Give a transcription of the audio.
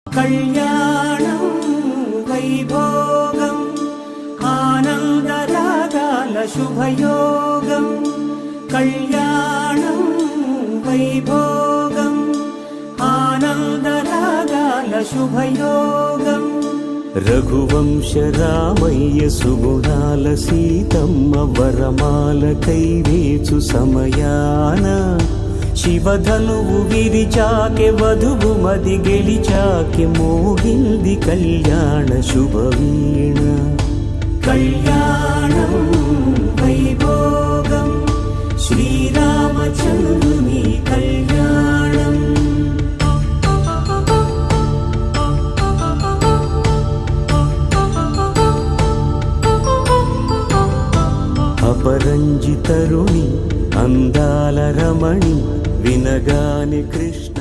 కళ్యాణం వైభోగం ఆనందరాగాల శుభయోగం. కళ్యాణం వైభోగం ఆనందరాగాల శుభయోగం. రఘువంశ రామయ్య సుగుణాల సీతమ్మ వరమాల కైవేచు సమయాన శివధనువు విరిచాకె వధువు మది గెలిచాకె మోగింది కళ్యాణ శుభవీణ. కళ్యాణం వైభోగం శ్రీరామచంద్రుని కళ్యాణం. అపరంజి తరుణి అందాల రమణి వినగాని కృష్ణ